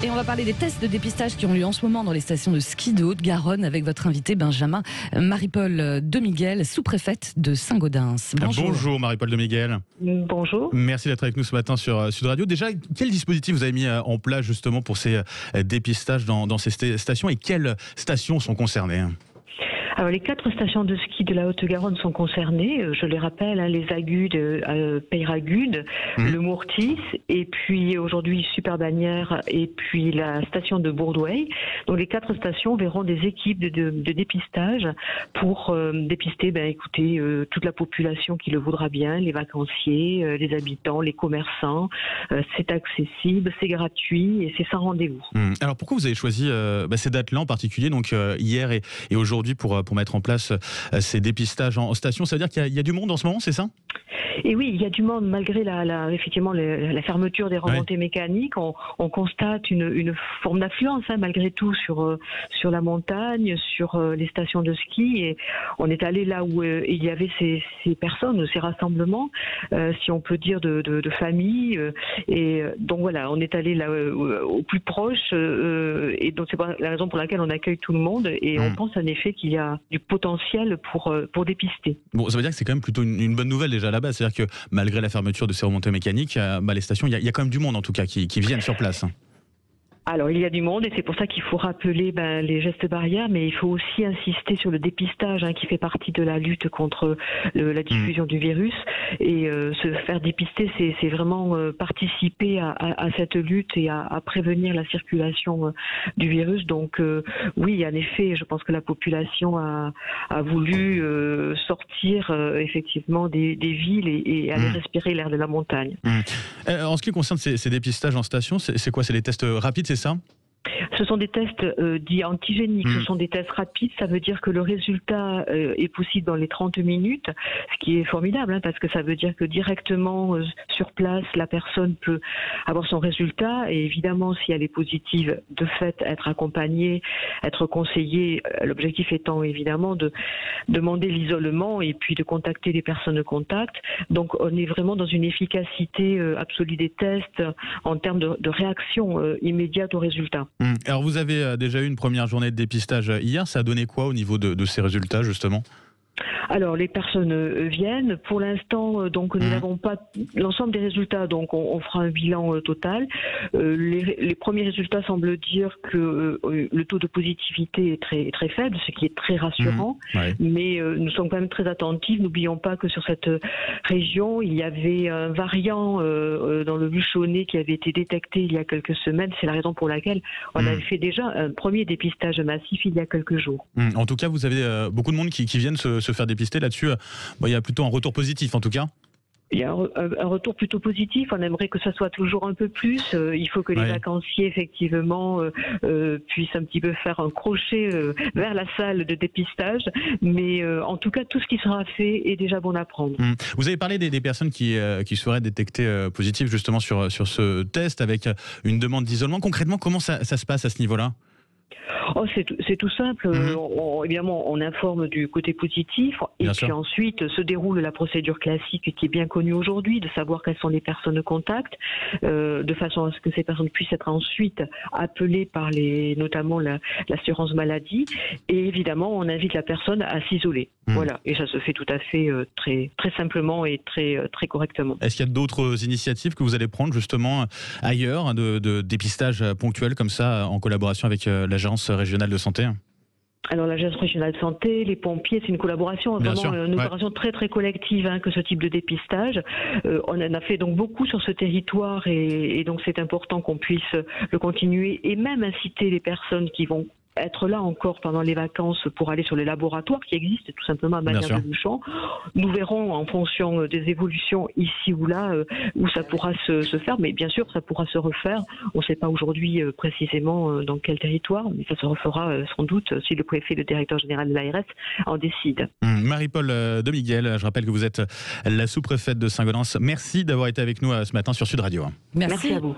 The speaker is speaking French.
Et on va parler des tests de dépistage qui ont lieu en ce moment dans les stations de ski de Haute-Garonne avec votre invité Benjamin Marie-Paul Demiguel, sous-préfète de Saint-Gaudens. Bonjour. Bonjour Marie-Paul Demiguel. Bonjour. Merci d'être avec nous ce matin sur Sud Radio. Déjà, quel dispositif vous avez mis en place justement pour ces dépistages dans ces stations et quelles stations sont concernées ? Alors les 4 stations de ski de la Haute-Garonne sont concernées, je les rappelle, les Agudes, Peyragudes, le Mourtis, et puis aujourd'hui Super-Bagnères, et puis la station de Bourdoueil. Donc les 4 stations verront des équipes de dépistage pour dépister toute la population qui le voudra bien, les vacanciers, les habitants, les commerçants. C'est accessible, c'est gratuit et c'est sans rendez-vous. Alors pourquoi vous avez choisi ces dates-là en particulier, donc hier et aujourd'hui pour mettre en place ces dépistages en station? Ça veut dire qu'il y a du monde en ce moment, c'est ça ? Et oui, il y a du monde malgré effectivement la fermeture des remontées mécaniques. On constate une forme d'affluence malgré tout sur la montagne, sur les stations de ski. Et on est allé là où il y avait ces personnes, ces rassemblements, si on peut dire, de familles. Et donc voilà, on est allé là au plus proche. Et donc c'est la raison pour laquelle on accueille tout le monde. Et on pense en effet qu'il y a du potentiel pour dépister. Bon, ça veut dire que c'est quand même plutôt une bonne nouvelle déjà à la base. C'est-à-dire que malgré la fermeture de ces remontées mécaniques, les stations, il y a quand même du monde en tout cas qui viennent sur place. Alors il y a du monde et c'est pour ça qu'il faut rappeler les gestes barrières, mais il faut aussi insister sur le dépistage qui fait partie de la lutte contre la diffusion du virus. Et se faire dépister, c'est vraiment participer à cette lutte et à prévenir la circulation du virus. Donc oui, en effet, je pense que la population a voulu sortir effectivement des villes et aller respirer l'air de la montagne. En ce qui concerne ces dépistages en station, c'est quoi? C'est les tests rapides, c'est ça ? Ce sont des tests dits antigéniques, ce sont des tests rapides, ça veut dire que le résultat est possible dans les 30 minutes, ce qui est formidable, parce que ça veut dire que directement sur place, la personne peut avoir son résultat et évidemment, si elle est positive, de fait, être accompagnée, être conseillée, l'objectif étant évidemment de demander l'isolement et puis de contacter les personnes de contact. Donc on est vraiment dans une efficacité absolue des tests en termes de réaction immédiate au résultat. Alors vous avez déjà eu une première journée de dépistage hier, ça a donné quoi au niveau de ces résultats justement ? Alors les personnes viennent. Pour l'instant, donc nous n'avons pas l'ensemble des résultats, donc on fera un bilan total. Les premiers résultats semblent dire que le taux de positivité est très très faible, ce qui est très rassurant. Mais nous sommes quand même très attentifs. N'oublions pas que sur cette région, il y avait un variant dans le Luchonnet qui avait été détecté il y a quelques semaines. C'est la raison pour laquelle on avait fait déjà un premier dépistage massif il y a quelques jours. En tout cas, vous avez beaucoup de monde qui viennent se faire dépister là-dessus. Il y a plutôt un retour positif en tout cas. Il y a un retour plutôt positif. On aimerait que ça soit toujours un peu plus. Il faut que les vacanciers, effectivement, puissent un petit peu faire un crochet vers la salle de dépistage. Mais en tout cas, tout ce qui sera fait est déjà bon à prendre. Vous avez parlé des personnes qui seraient détectées positives justement sur ce test avec une demande d'isolement. Concrètement, comment ça se passe à ce niveau-là ? C'est tout simple. Évidemment, on informe du côté positif et puis ensuite se déroule la procédure classique qui est bien connue aujourd'hui, de savoir quelles sont les personnes de contact, de façon à ce que ces personnes puissent être ensuite appelées par notamment l'assurance maladie. Et évidemment, on invite la personne à s'isoler. Voilà. Et ça se fait tout à fait très, très simplement et très, très correctement. Est-ce qu'il y a d'autres initiatives que vous allez prendre justement ailleurs, de dépistage ponctuel comme ça, en collaboration avec l'Agence régionale de santé ? Alors l'Agence régionale de santé, les pompiers, c'est une collaboration, vraiment une opération très très collective que ce type de dépistage. On en a fait donc beaucoup sur ce territoire et donc c'est important qu'on puisse le continuer et même inciter les personnes qui vont être là encore pendant les vacances pour aller sur les laboratoires qui existent tout simplement à Bagnères-de-Luchon. Nous verrons en fonction des évolutions ici ou là où ça pourra se faire, mais bien sûr ça pourra se refaire. On ne sait pas aujourd'hui précisément dans quel territoire, mais ça se refera sans doute si le préfet et le directeur général de l'ARS en décident. Marie-Paul Demiguel, je rappelle que vous êtes la sous-préfète de Saint-Gaudens. Merci d'avoir été avec nous ce matin sur Sud Radio. Merci à vous.